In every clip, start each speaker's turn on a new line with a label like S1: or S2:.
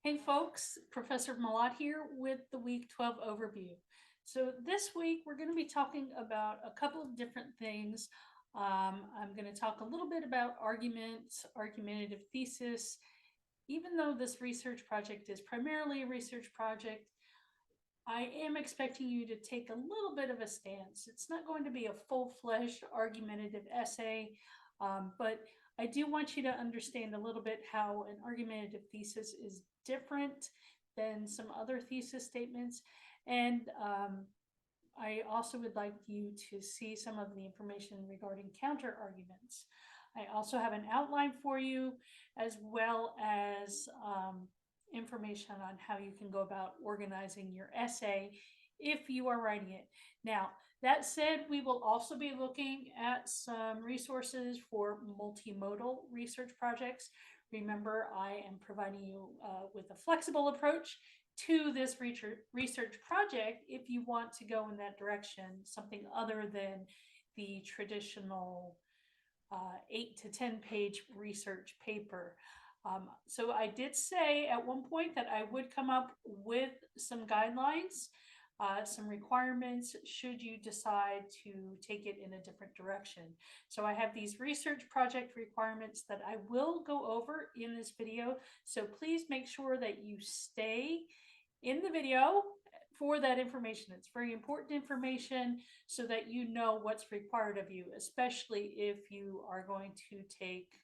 S1: Hey folks, Professor Malat here with the Week 12 overview. So this week we're going to be talking about a couple of different things. I'm going to talk a little bit about arguments, argumentative thesis. Even though this research project is primarily a research project, I am expecting you to take a little bit of a stance. It's not going to be a full-fledged argumentative essay, but I do want you to understand a little bit how an argumentative thesis is different than some other thesis statements. And I also would like you to see some of the information regarding counter arguments. I also have an outline for you, as well as information on how you can go about organizing your essay if you are writing it. Now, that said, we will also be looking at some resources for multimodal research projects. Remember, I am providing you with a flexible approach to this research project if you want to go in that direction, something other than the traditional 8 to 10 page research paper. So I did say at one point that I would come up with some guidelines, some requirements should you decide to take it in a different direction. So I have these research project requirements that I will go over in this video. So please make sure that you stay in the video for that information. It's very important information so that you know what's required of you, especially if you are going to take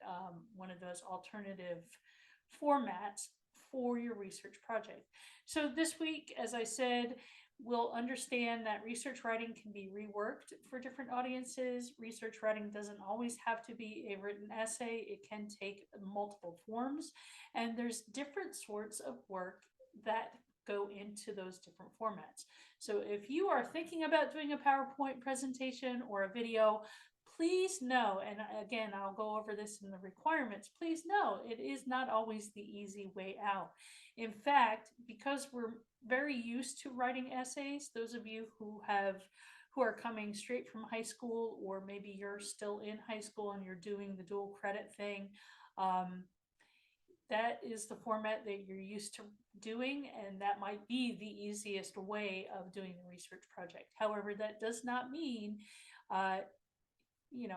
S1: one of those alternative formats for your research project. So this week, as I said, we'll understand that research writing can be reworked for different audiences. Research writing doesn't always have to be a written essay. It can take multiple forms, and there's different sorts of work that go into those different formats. So if you are thinking about doing a PowerPoint presentation or a video, please know, and again, I'll go over this in the requirements, please know it is not always the easy way out. In fact, because we're very used to writing essays, those of you who are coming straight from high school, or maybe you're still in high school and you're doing the dual credit thing, that is the format that you're used to doing, and that might be the easiest way of doing a research project. However, that does not mean,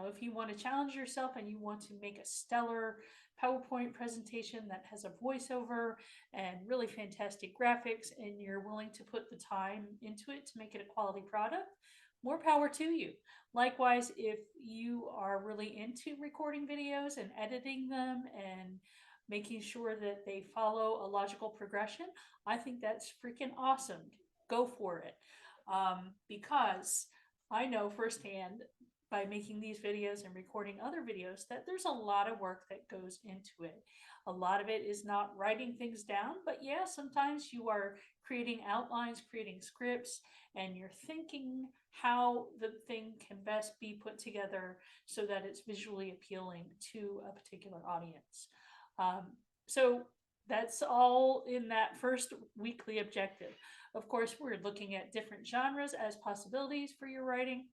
S1: if you want to challenge yourself and you want to make a stellar PowerPoint presentation that has a voiceover and really fantastic graphics, and you're willing to put the time into it to make it a quality product, more power to you. Likewise, if you are really into recording videos and editing them and making sure that they follow a logical progression, I think that's freaking awesome. Go for it. Because I know firsthand by making these videos and recording other videos that there's a lot of work that goes into it. A lot of it is not writing things down, but yeah, sometimes you are creating outlines, creating scripts, and you're thinking how the thing can best be put together so that it's visually appealing to a particular audience. So that's all in that first weekly objective. Of course, we're looking at different genres as possibilities for your writing.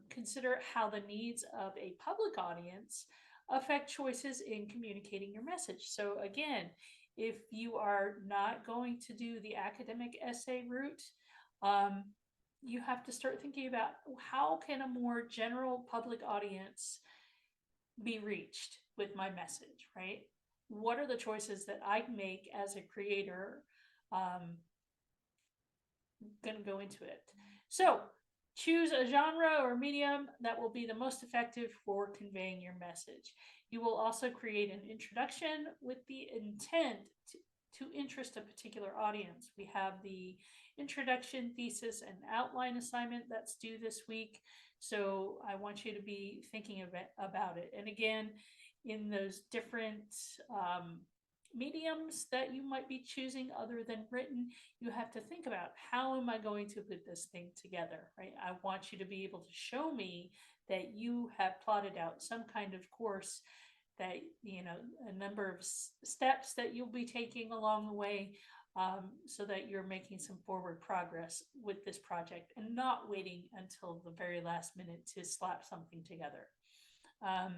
S1: Consider how the needs of a public audience affect choices in communicating your message. So again, if you are not going to do the academic essay route, you have to start thinking about how can a more general public audience be reached with my message, right? What are the choices that I make as a creator? Going to go into it. So choose a genre or medium that will be the most effective for conveying your message. You will also create an introduction with the intent to interest a particular audience. We have the introduction, thesis, and outline assignment that's due this week. So I want you to be thinking about it. And again, in those different mediums that you might be choosing other than written, you have to think about, how am I going to put this thing together, right? I want you to be able to show me that you have plotted out some kind of course, that, a number of steps that you'll be taking along the way, so that you're making some forward progress with this project and not waiting until the very last minute to slap something together. Of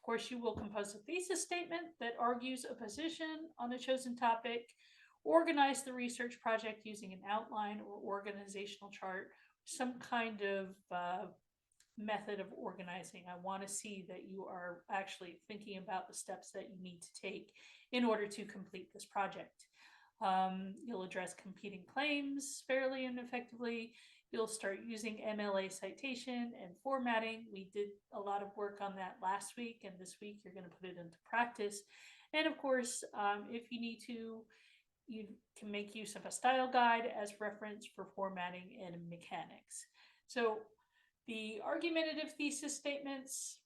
S1: course, you will compose a thesis statement that argues a position on a chosen topic, organize the research project using an outline or organizational chart, some kind of method of organizing. I want to see that you are actually thinking about the steps that you need to take in order to complete this project. You'll address competing claims fairly and effectively. You'll start using MLA citation and formatting. We did a lot of work on that last week, and this week you're going to put it into practice. And of course, if you need to, you can make use of a style guide as reference for formatting and mechanics. So the argumentative thesis statements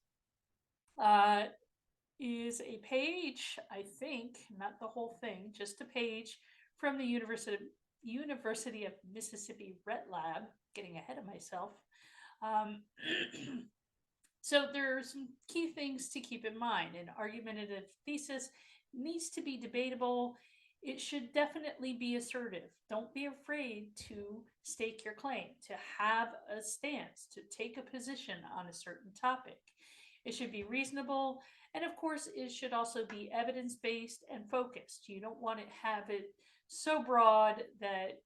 S1: is a page, I think, not the whole thing, just a page from the University of Mississippi Rett Lab, getting ahead of myself. So there are some key things to keep in mind. An argumentative thesis needs to be debatable. It should definitely be assertive. Don't be afraid to stake your claim, to have a stance, to take a position on a certain topic. It should be reasonable, and of course, it should also be evidence-based and focused. You don't want to have it so broad that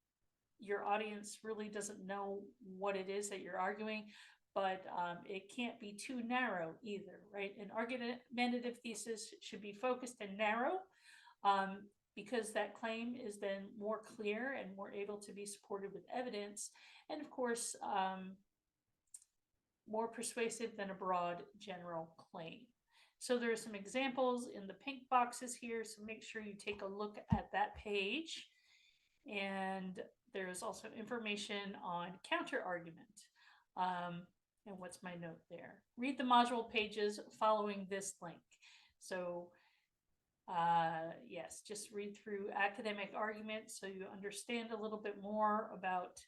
S1: your audience really doesn't know what it is that you're arguing, but it can't be too narrow either, right? An argumentative thesis should be focused and narrow, because that claim is then more clear and more able to be supported with evidence, and of course, more persuasive than a broad general claim. So there are some examples in the pink boxes here, so make sure you take a look at that page. And there's also information on counter argument. And what's my note there? Read the module pages following this link. So yes, just read through academic argument so you understand a little bit more about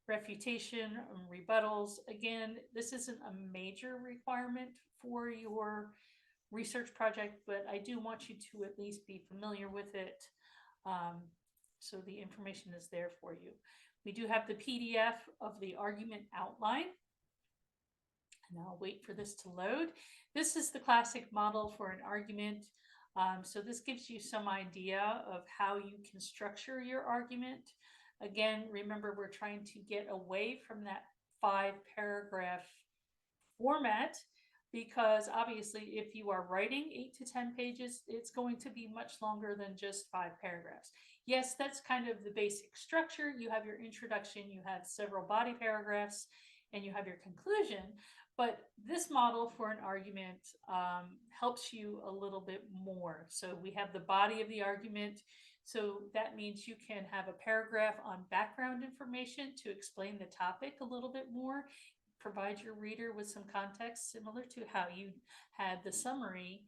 S1: refutation and rebuttals. Again, this isn't a major requirement for your research project, but I do want you to at least be familiar with it, so the information is there for you. We do have the PDF of the argument outline, and I'll wait for this to load. This is the classic model for an argument. So this gives you some idea of how you can structure your argument. Again, remember, we're trying to get away from that 5-paragraph format, because obviously if you are writing 8 to 10 pages, it's going to be much longer than just 5 paragraphs. Yes, that's kind of the basic structure. You have your introduction, you have several body paragraphs, and you have your conclusion. But this model for an argument helps you a little bit more. So we have the body of the argument. So that means you can have a paragraph on background information to explain the topic a little bit more, provide your reader with some context similar to how you had the summary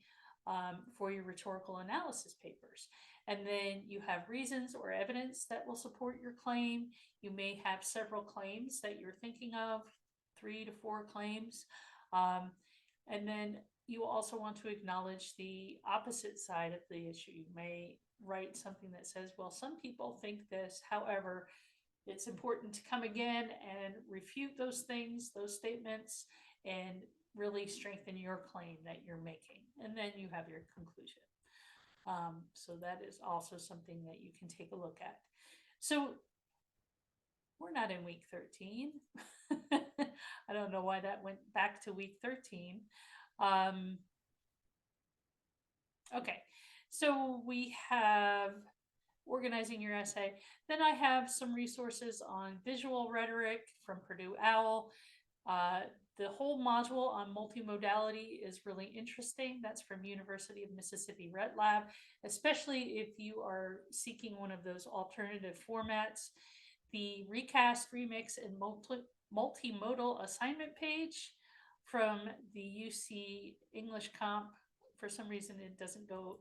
S1: for your rhetorical analysis papers. And then you have reasons or evidence that will support your claim. You may have several claims that you're thinking of, 3 to 4 claims. And then you also want to acknowledge the opposite side of the issue. You may write something that says, well, some people think this, however, it's important to come again and refute those things, those statements, and really strengthen your claim that you're making. And then you have your conclusion. So that is also something that you can take a look at. So we're not in week 13. I don't know why that went back to week 13. Okay, so we have organizing your essay. Then I have some resources on visual rhetoric from Purdue OWL. The whole module on multimodality is really interesting. That's from University of Mississippi Rett Lab, especially if you are seeking one of those alternative formats. The recast, remix, and multimodal assignment page from the UC English Comp. For some reason, it doesn't go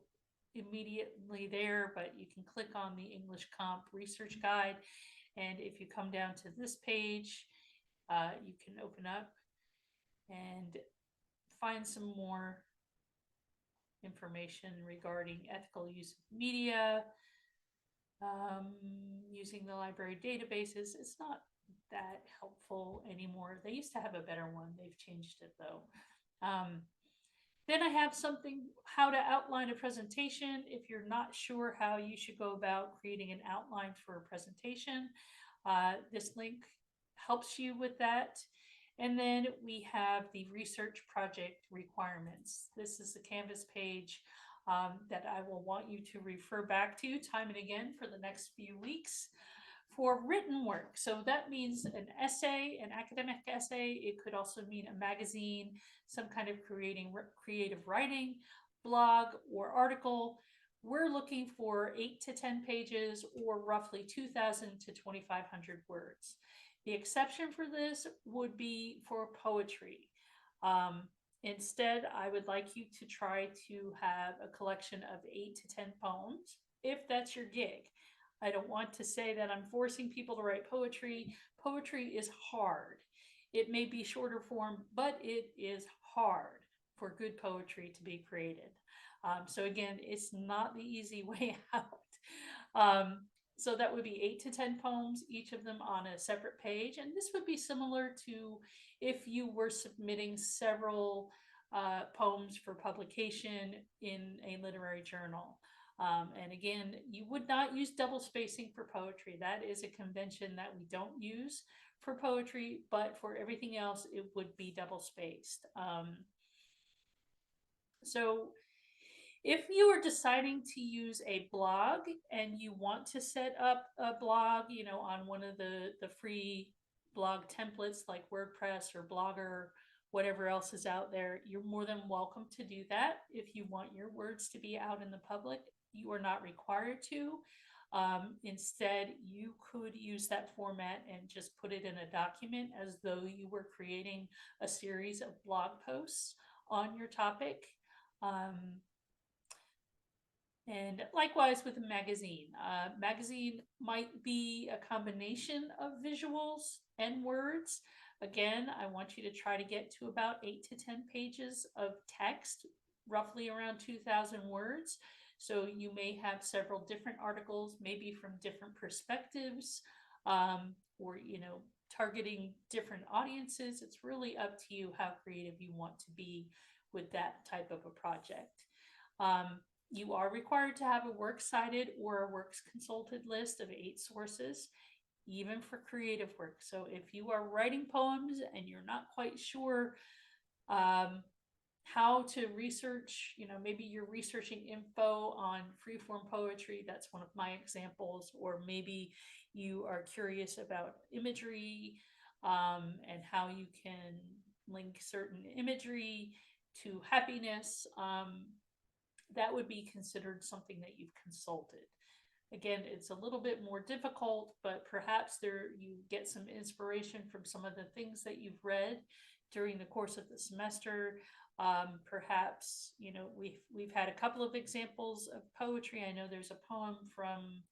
S1: immediately there, but you can click on the English Comp research guide. And if you come down to this page, you can open up and find some more information regarding ethical use of media, using the library databases. It's not that helpful anymore. They used to have a better one. They've changed it though. Then I have something, how to outline a presentation. If you're not sure how you should go about creating an outline for a presentation, this link helps you with that. And then we have the research project requirements. This is the Canvas page that I will want you to refer back to time and again for the next few weeks for written work. So that means an essay, an academic essay. It could also mean a magazine, some kind of creative writing, blog, or article. We're looking for 8 to 10 pages or roughly 2,000 to 2,500 words. The exception for this would be for poetry. Um, Instead, I would like you to try to have a collection of 8 to 10 poems, if that's your gig. I don't want to say that I'm forcing people to write poetry. Poetry is hard. It may be shorter form, but it is hard for good poetry to be created. So again, it's not the easy way out. Um, so that would be 8 to 10 poems, each of them on a separate page. And this would be similar to if you were submitting several poems for publication in a literary journal. And again, you would not use double spacing for poetry. That is a convention that we don't use for poetry, but for everything else, it would be double spaced. So if you are deciding to use a blog and you want to set up a blog, on one of the free blog templates like WordPress or Blogger, whatever else is out there, you're more than welcome to do that. If you want your words to be out in the public, you are not required to. Instead, you could use that format and just put it in a document as though you were creating a series of blog posts on your topic. And likewise with a magazine. Magazine might be a combination of visuals and words. Again, I want you to try to get to about 8 to 10 pages of text, roughly around 2,000 words. So you may have several different articles, maybe from different perspectives, or, targeting different audiences. It's really up to you how creative you want to be with that type of a project. You are required to have a works cited or a works consulted list of 8 sources, even for creative work. So if you are writing poems and you're not quite sure how to research, maybe you're researching info on freeform poetry, that's one of my examples, or maybe you are curious about imagery and how you can link certain imagery to happiness. That would be considered something that you've consulted. Again, it's a little bit more difficult, but perhaps there you get some inspiration from some of the things that you've read during the course of the semester. Perhaps we've had a couple of examples of poetry. I know there's a poem from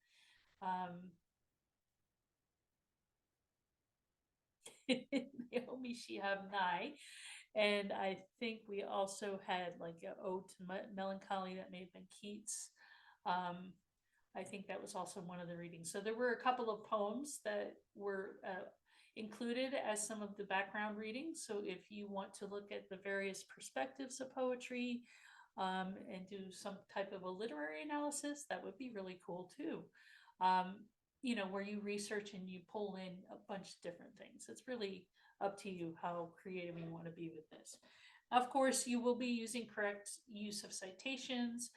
S1: Naomi Shihab Nye. And I think we also had like an ode to melancholy that may have been Keats. I think that was also one of the readings. So there were a couple of poems that were included as some of the background readings. So if you want to look at the various perspectives of poetry and do some type of a literary analysis, that would be really cool too. Where you research and you pull in a bunch of different things. It's really up to you how creative you want to be with this. Of course, you will be using correct use of citations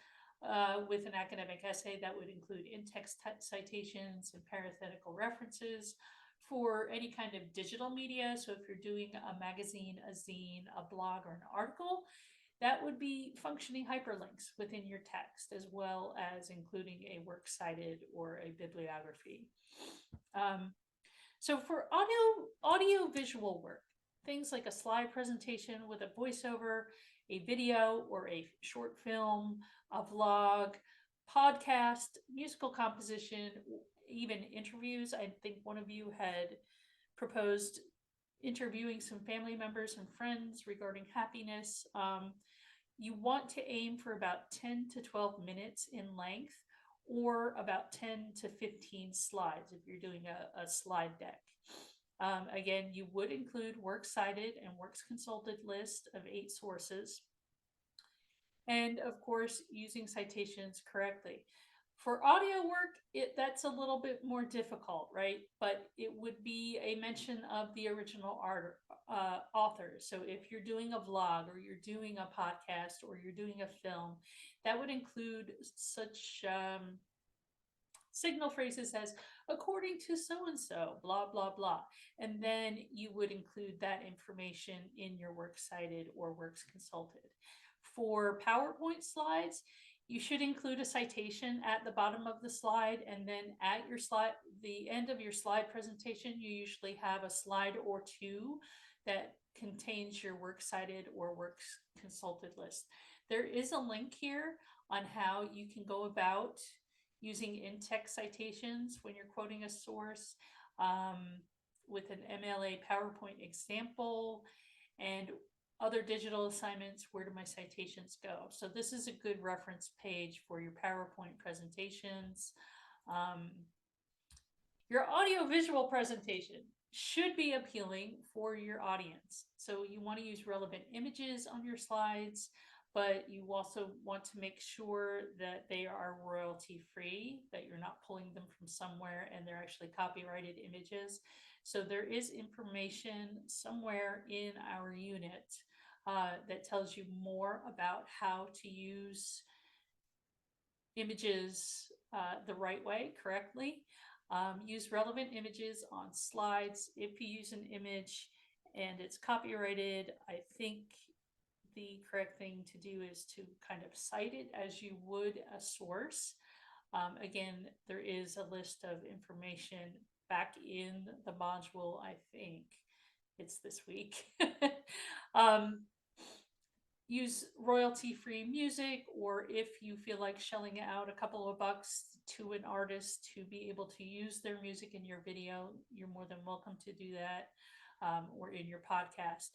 S1: with an academic essay. That would include in-text citations and parenthetical references for any kind of digital media. So if you're doing a magazine, a zine, a blog, or an article, that would be functioning hyperlinks within your text, as well as including a works cited or a bibliography. So for audio visual work, things like a slide presentation with a voiceover, a video or a short film, a vlog, podcast, musical composition, even interviews. I think one of you had proposed interviewing some family members and friends regarding happiness. You want to aim for about 10 to 12 minutes in length, or about 10 to 15 slides if you're doing a slide deck. Again, you would include works cited and works consulted list of 8 sources. and of course, using citations correctly. For audio work, that's a little bit more difficult, right? But it would be a mention of the original author. So if you're doing a vlog or you're doing a podcast or you're doing a film, that would include such signal phrases as according to so and so, blah, blah, blah. And then you would include that information in your works cited or works consulted. For PowerPoint slides, you should include a citation at the bottom of the slide, and then at your slide, the end of your slide presentation, you usually have a slide or two that contains your works cited or works consulted list. There is a link here on how you can go about using in-text citations when you're quoting a source, with an MLA PowerPoint example and other digital assignments. Where do my citations go? So this is a good reference page for your PowerPoint presentations. Your audio-visual presentation should be appealing for your audience. So you want to use relevant images on your slides, but you also want to make sure that they are royalty free, that you're not pulling them from somewhere and they're actually copyrighted images. So there is information somewhere in our unit that tells you more about how to use images the right way, correctly. Use relevant images on slides. If you use an image and it's copyrighted, I think the correct thing to do is to kind of cite it as you would a source. Again, there is a list of information back in the module. I think it's this week. Use royalty-free music, or if you feel like shelling out a couple of bucks to an artist to be able to use their music in your video, you're more than welcome to do that, or in your podcast.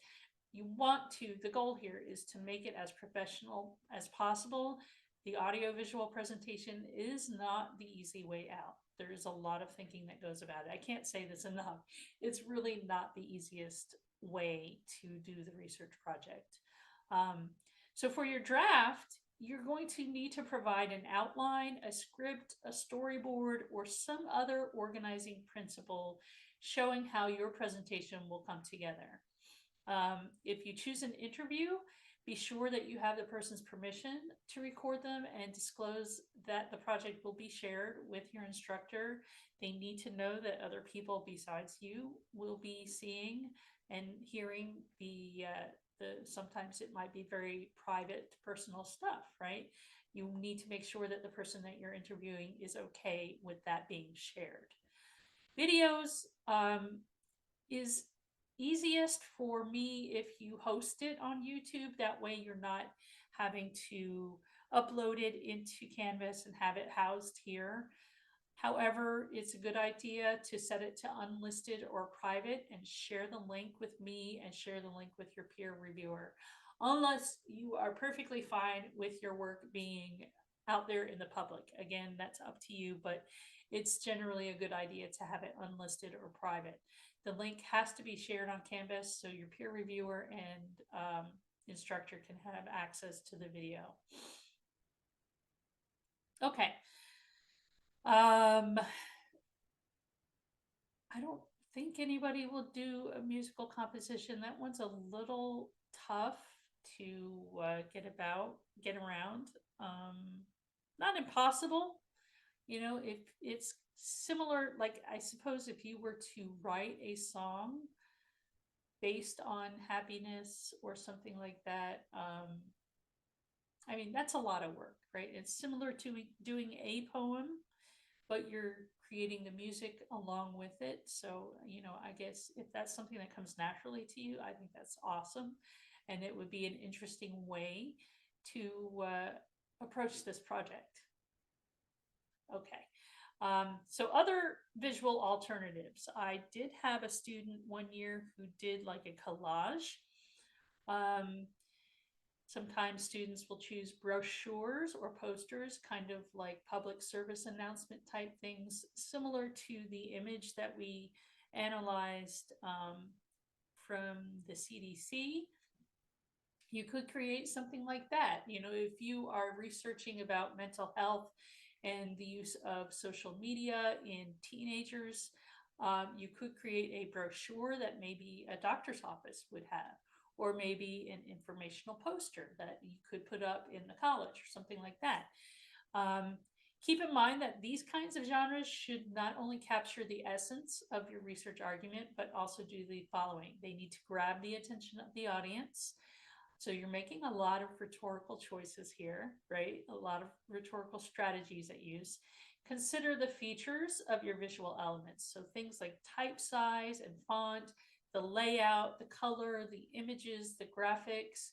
S1: You want to, the goal here is to make it as professional as possible. The audio-visual presentation is not the easy way out. There is a lot of thinking that goes about it. I can't say this enough. It's really not the easiest way to do the research project. So for your draft, you're going to need to provide an outline, a script, a storyboard, or some other organizing principle showing how your presentation will come together. If you choose an interview, be sure that you have the person's permission to record them and disclose that the project will be shared with your instructor. They need to know that other people besides you will be seeing and hearing sometimes it might be very private, personal stuff, right? You need to make sure that the person that you're interviewing is okay with that being shared. Videos is easiest for me if you host it on YouTube. That way you're not having to upload it into Canvas and have it housed here. However, it's a good idea to set it to unlisted or private and share the link with me and share the link with your peer reviewer, unless you are perfectly fine with your work being out there in the public. Again, that's up to you, but it's generally a good idea to have it unlisted or private. The link has to be shared on Canvas so your peer reviewer and instructor can have access to the video. Okay. I don't think anybody will do a musical composition. That one's a little tough to get around. Not impossible. You know, if it's similar, like I suppose if you were to write a song based on happiness or something like that, I mean, that's a lot of work, right? It's similar to doing a poem, but you're creating the music along with it. So, you know, I guess if that's something that comes naturally to you, I think that's awesome. And it would be an interesting way to approach this project. Okay. So other visual alternatives. I did have a student one year who did like a collage. Sometimes students will choose brochures or posters, kind of like public service announcement type things, similar to the image that we analyzed from the CDC. You could create something like that. If you are researching about mental health and the use of social media in teenagers, you could create a brochure that maybe a doctor's office would have, or maybe an informational poster that you could put up in the college or something like that. Um, Keep in mind that these kinds of genres should not only capture the essence of your research argument, but also do the following. They need to grab the attention of the audience. So you're making a lot of rhetorical choices here, right? A lot of rhetorical strategies at use. Consider the features of your visual elements. So things like type size and font, the layout, the color, the images, the graphics,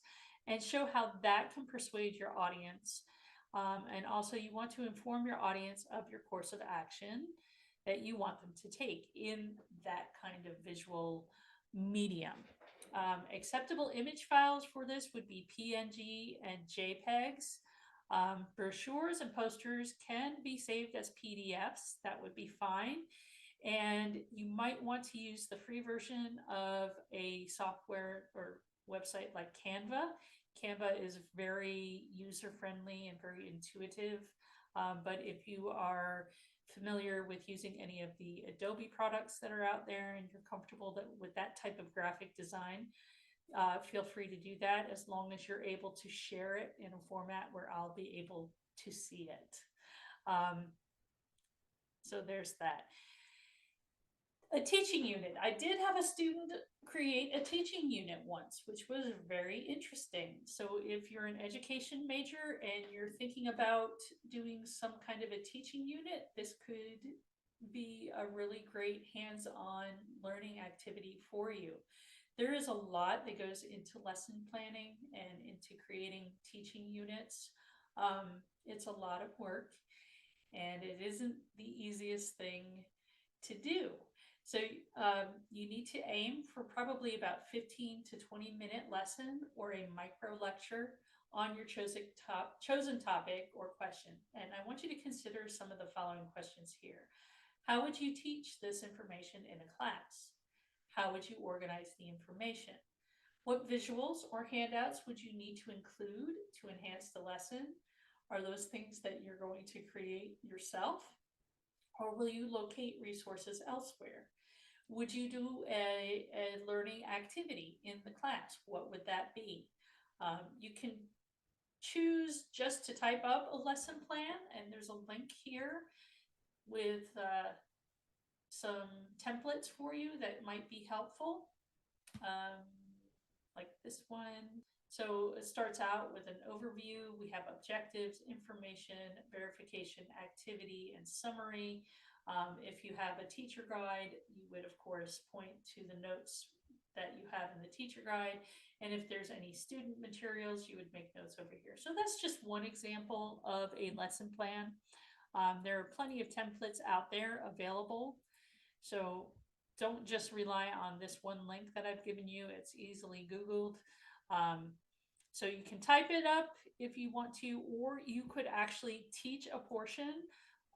S1: and show how that can persuade your audience. And also, you want to inform your audience of your course of action that you want them to take in that kind of visual medium. Acceptable image files for this would be PNG and JPEGs. Brochures and posters can be saved as PDFs. That would be fine. And you might want to use the free version of a software or website like Canva. Canva is very user-friendly and very intuitive. But if you are familiar with using any of the Adobe products that are out there and you're comfortable with that type of graphic design, feel free to do that, as long as you're able to share it in a format where I'll be able to see it. So there's that. A teaching unit. I did have a student create a teaching unit once, which was very interesting. So if you're an education major and you're thinking about doing some kind of a teaching unit, this could be a really great hands-on learning activity for you. There is a lot that goes into lesson planning and into creating teaching units. It's a lot of work, and it isn't the easiest thing to do. So you need to aim for probably about 15 to 20-minute lesson or a micro lecture on your chosen topic or question. And I want you to consider some of the following questions here. How would you teach this information in a class? How would you organize the information? What visuals or handouts would you need to include to enhance the lesson? Are those things that you're going to create yourself? Or will you locate resources elsewhere? Would you do a learning activity in the class? What would that be? You can choose just to type up a lesson plan, and there's a link here with some templates for you that might be helpful, like this one. So it starts out with an overview. We have objectives, information, verification, activity, and summary. If you have a teacher guide, you would, of course, point to the notes that you have in the teacher guide. And if there's any student materials, you would make notes over here. So that's just one example of a lesson plan. There are plenty of templates out there available. So don't just rely on this one link that I've given you. It's easily Googled. So you can type it up if you want to, or you could actually teach a portion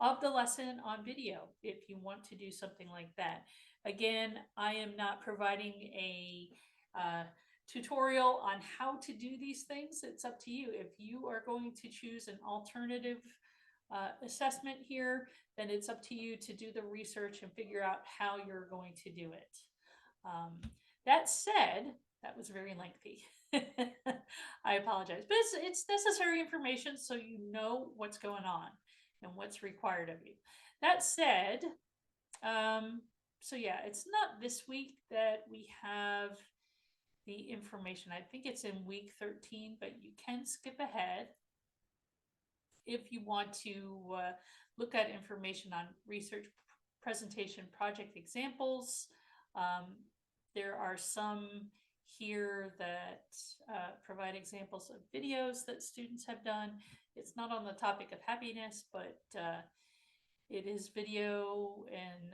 S1: of the lesson on video if you want to do something like that. Again, I am not providing a tutorial on how to do these things. It's up to you. If you are going to choose an alternative assessment here, then it's up to you to do the research and figure out how you're going to do it. That said, that was very lengthy. I apologize, but it's necessary information so you know what's going on and what's required of you. That said, so yeah, it's not this week that we have the information. I think it's in week 13, but you can skip ahead if you want to look at information on research presentation project examples. There are some here that provide examples of videos that students have done. It's not on the topic of happiness, but it is video, and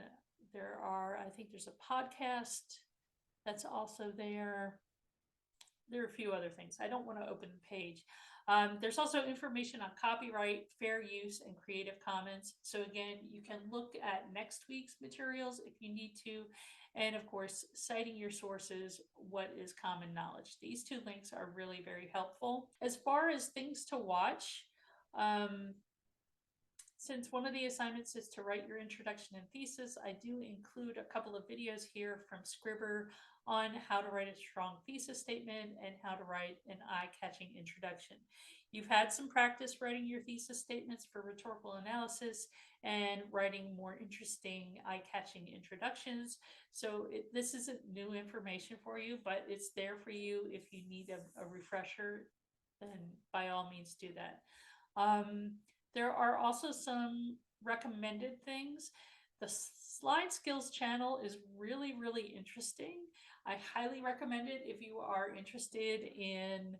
S1: there are, I think there's a podcast that's also there. There are a few other things. I don't want to open the page. There's also information on copyright, fair use, and Creative Commons. So again, you can look at next week's materials if you need to. And of course, citing your sources, what is common knowledge. These two links are really very helpful. As far as things to watch, um, since one of the assignments is to write your introduction and thesis, I do include a couple of videos here from Scribber on how to write a strong thesis statement and how to write an eye-catching introduction. You've had some practice writing your thesis statements for rhetorical analysis and writing more interesting eye-catching introductions. So this isn't new information for you, but it's there for you if you need a refresher, then by all means do that. There are also some recommended things. The slide skills channel is really, really interesting. I highly recommend it if you are interested in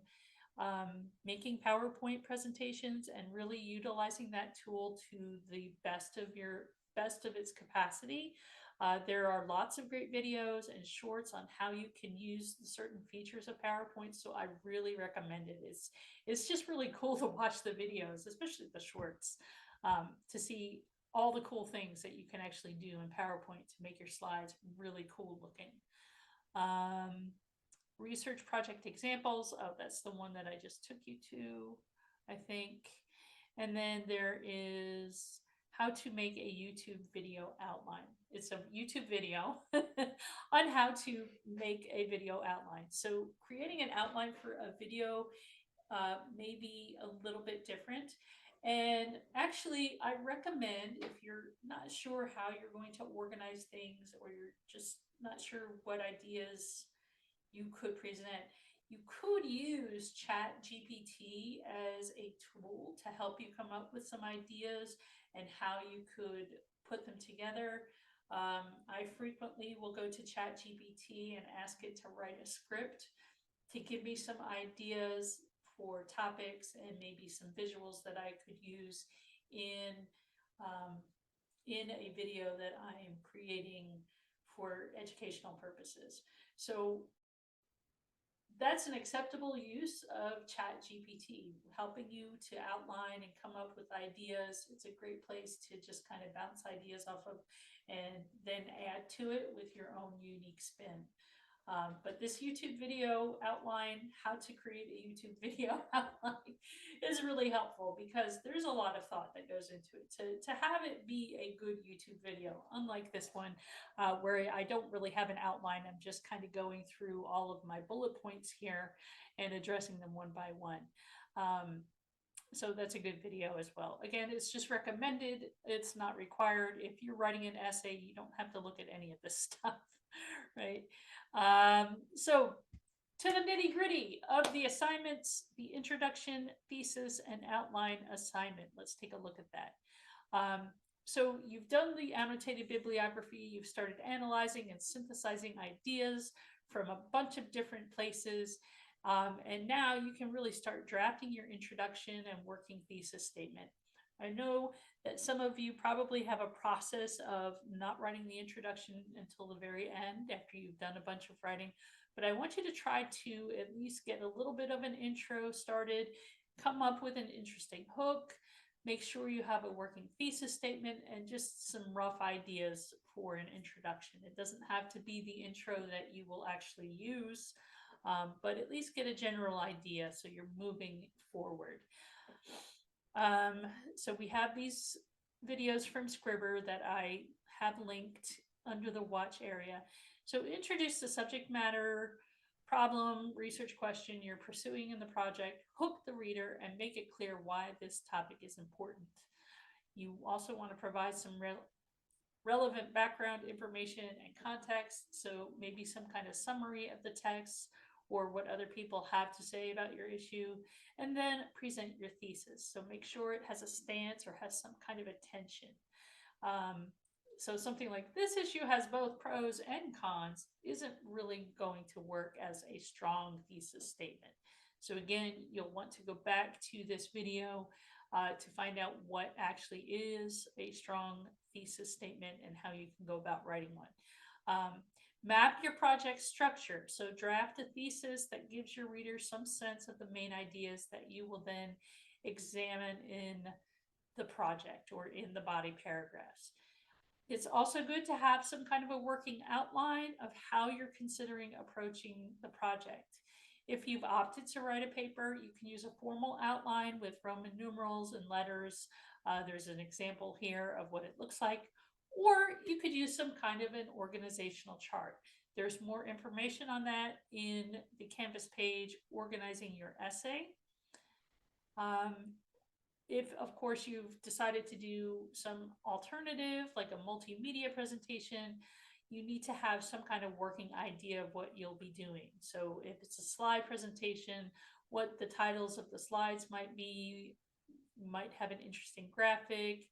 S1: making PowerPoint presentations and really utilizing that tool to the best of its capacity. There are lots of great videos and shorts on how you can use certain features of PowerPoint, so I really recommend it. It's just really cool to watch the videos, especially the shorts, to see all the cool things that you can actually do in PowerPoint to make your slides really cool looking. Research project examples. Oh, that's the one that I just took you to, I think. And then there is how to make a YouTube video outline. It's a YouTube video on how to make a video outline. So creating an outline for a video may be a little bit different. And actually, I recommend if you're not sure how you're going to organize things or you're just not sure what ideas you could present, you could use Chat GPT as a tool to help you come up with some ideas and how you could put them together. I frequently will go to Chat GPT and ask it to write a script to give me some ideas for topics and maybe some visuals that I could use in a video that I am creating for educational purposes. So that's an acceptable use of Chat GPT, helping you to outline and come up with ideas. It's a great place to just kind of bounce ideas off of and then add to it with your own unique spin. But this YouTube video outline, how to create a YouTube video outline, is really helpful because there's a lot of thought that goes into it to have it be a good YouTube video, unlike this one where I don't really have an outline. I'm just kind of going through all of my bullet points here and addressing them one by one. So that's a good video as well. Again, it's just recommended. It's not required. If you're writing an essay, you don't have to look at any of this stuff, right? So to the nitty gritty of the assignments, the introduction, thesis, and outline assignment. Let's take a look at that. So you've done the annotated bibliography. You've started analyzing and synthesizing ideas from a bunch of different places. And now you can really start drafting your introduction and working thesis statement. I know that some of you probably have a process of not writing the introduction until the very end after you've done a bunch of writing, but I want you to try to at least get a little bit of an intro started, come up with an interesting hook, make sure you have a working thesis statement, and just some rough ideas for an introduction. It doesn't have to be the intro that you will actually use, but at least get a general idea so you're moving forward. So we have these videos from Scribber that I have linked under the watch area. So introduce the subject matter, problem, research question you're pursuing in the project, hook the reader, and make it clear why this topic is important. You also want to provide some relevant background information and context, so maybe some kind of summary of the text or what other people have to say about your issue, and then present your thesis. So make sure it has a stance or has some kind of attention. So something like this issue has both pros and cons isn't really going to work as a strong thesis statement. So again, you'll want to go back to this video to find out what actually is a strong thesis statement and how you can go about writing one. Map your project structure. So draft a thesis that gives your readers some sense of the main ideas that you will then examine in the project or in the body paragraphs. It's also good to have some kind of a working outline of how you're considering approaching the project. If you've opted to write a paper, you can use a formal outline with Roman numerals and letters. There's an example here of what it looks like. Or you could use some kind of an organizational chart. There's more information on that in the Canvas page, Organizing Your Essay. If, of course, you've decided to do some alternative, like a multimedia presentation, you need to have some kind of working idea of what you'll be doing. So if it's a slide presentation, what the titles of the slides might be, you might have an interesting graphic.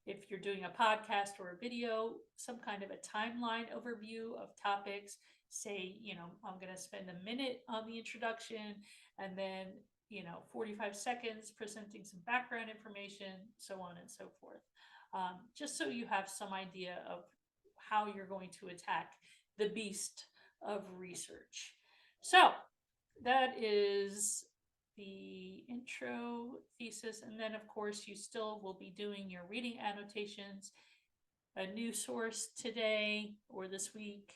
S1: If you're doing a podcast or a video, some kind of a timeline overview of topics. Say, I'm going to spend a minute on the introduction and then 45 seconds presenting some background information, so on and so forth. Just so you have some idea of how you're going to attack the beast of research. So that is the intro thesis. And then, of course, you still will be doing your reading annotations, a new source today or this week,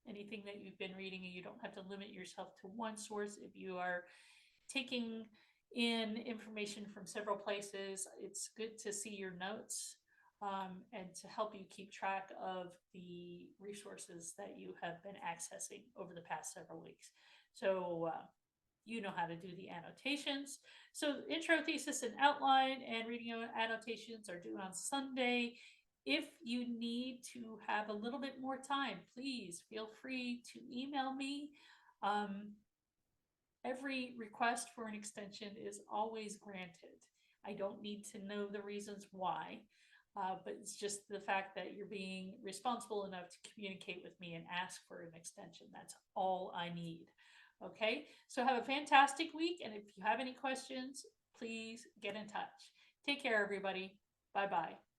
S1: anything that you've been reading, and you don't have to limit yourself to one source. If you are taking in information from several places, it's good to see your notes and to help you keep track of the resources that you have been accessing over the past several weeks. So you know how to do the annotations. So intro, thesis, and outline and reading annotations are due on Sunday. If you need to have a little bit more time, please feel free to email me. Every request for an extension is always granted. I don't need to know the reasons why, but it's just the fact that you're being responsible enough to communicate with me and ask for an extension. That's all I need. Okay, so have a fantastic week, and if you have any questions, please get in touch. Take care, everybody. Bye-bye.